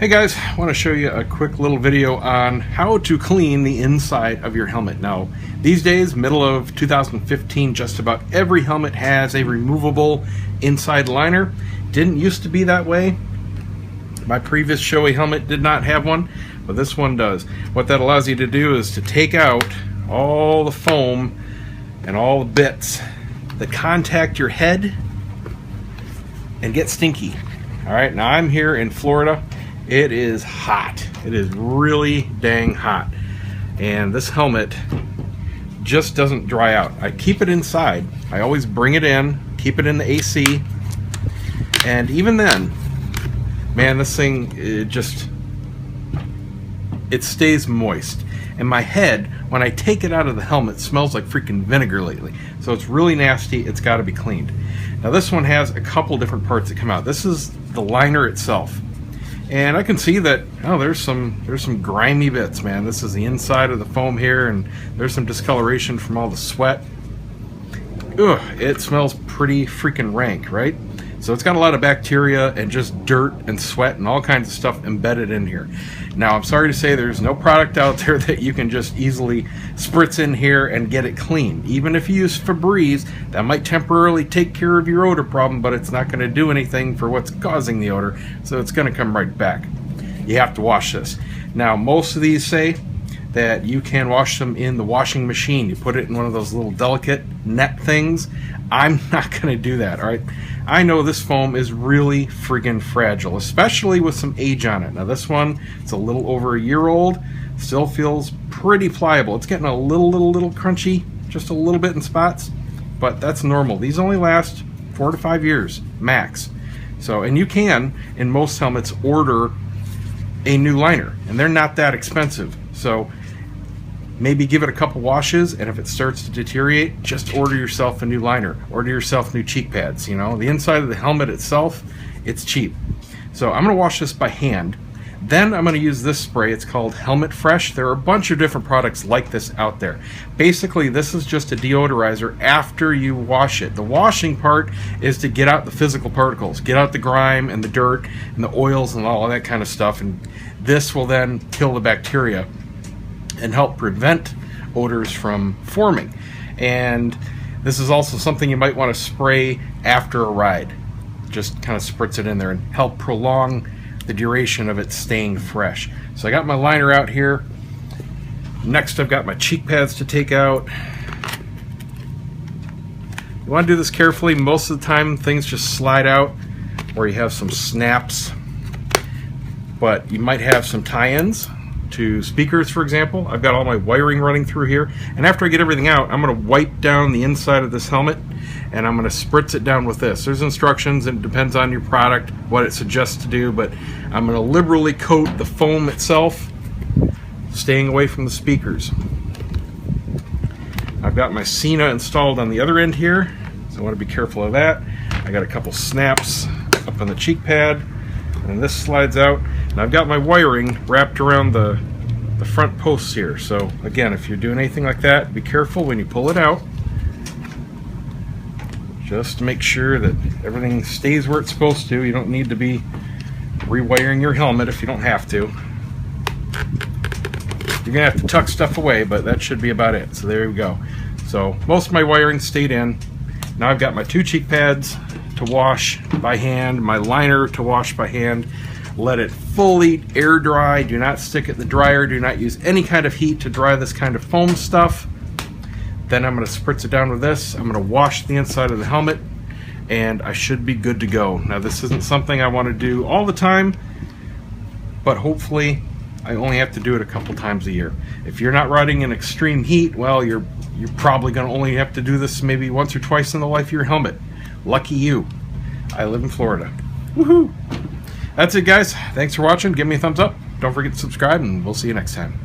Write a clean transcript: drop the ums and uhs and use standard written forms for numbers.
Hey guys, I want to show you a quick little video on how to clean the inside of your helmet. Now, these days, middle of 2015, just about every helmet has a removable inside liner. Didn't used to be that way. My previous Shoei helmet did not have one, but this one does. What that allows you to do is to take out all the foam and all the bits that contact your head and get stinky. All right, now I'm here in Florida. It is hot. It is really dang hot. And this helmet just doesn't dry out. I keep it inside. I always bring it in, keep it in the AC. And even then, man, this thing, it stays moist. And my head, when I take it out of the helmet, smells like freaking vinegar lately. So it's really nasty. It's got to be cleaned. Now this one has a couple different parts that come out. This is the liner itself. And I can see that, oh, there's some grimy bits, man. This is the inside of the foam here, and there's some discoloration from all the sweat. Ugh, it smells pretty freaking rank, right? So it's got a lot of bacteria and just dirt and sweat and all kinds of stuff embedded in here. Now, I'm sorry to say there's no product out there that you can just easily spritz in here and get it clean. Even if you use Febreze, that might temporarily take care of your odor problem, but it's not going to do anything for what's causing the odor, so it's going to come right back. You have to wash this. Now, most of these say that you can wash them in the washing machine. You put it in one of those little delicate net things. I'm not going to do that, all right? I know this foam is really friggin' fragile, especially with some age on it. Now this one, it's a little over a year old, still feels pretty pliable. It's getting a little crunchy, just a little bit in spots, but that's normal. These only last 4 to 5 years, max. So, and you can, in most helmets, order a new liner, and they're not that expensive. So maybe give it a couple washes, and if it starts to deteriorate, just order yourself a new liner. Order yourself new cheek pads. You know, the inside of the helmet itself, it's cheap. So I'm going to wash this by hand. Then I'm going to use this spray. It's called Helmet Fresh. There are a bunch of different products like this out there. Basically, this is just a deodorizer after you wash it. The washing part is to get out the physical particles, get out the grime and the dirt and the oils and all that kind of stuff, and this will then kill the bacteria and help prevent odors from forming. And this is also something you might want to spray after a ride. Just kind of spritz it in there and help prolong the duration of it staying fresh. So I got my liner out here. Next, I've got my cheek pads to take out. You want to do this carefully. Most of the time things just slide out, or you have some snaps, but you might have some tie-ins to speakers, for example. I've got all my wiring running through here, and after I get everything out, I'm going to wipe down the inside of this helmet, and I'm going to spritz it down with this. There's instructions, and it depends on your product what it suggests to do, but I'm going to liberally coat the foam itself, staying away from the speakers. I've got my Cena installed on the other end here, so I want to be careful of that. I got a couple snaps up on the cheek pad, and this slides out. And I've got my wiring wrapped around the front posts here. So again, if you're doing anything like that, be careful when you pull it out. Just to make sure that everything stays where it's supposed to. You don't need to be rewiring your helmet if you don't have to. You're gonna have to tuck stuff away, but that should be about it. So there we go. So most of my wiring stayed in. Now I've got my 2 cheek pads to wash by hand, my liner to wash by hand. Let it fully air dry. Do not stick it in the dryer. Do not use any kind of heat to dry this kind of foam stuff. Then I'm going to spritz it down with this. I'm going to wash the inside of the helmet, and I should be good to go. Now this isn't something I want to do all the time, but hopefully I only have to do it a couple times a year. If you're not riding in extreme heat, well, you're probably going to only have to do this maybe once or twice in the life of your helmet. Lucky you. I live in Florida. Woohoo! That's it, guys. Thanks for watching. Give me a thumbs up. Don't forget to subscribe, and we'll see you next time.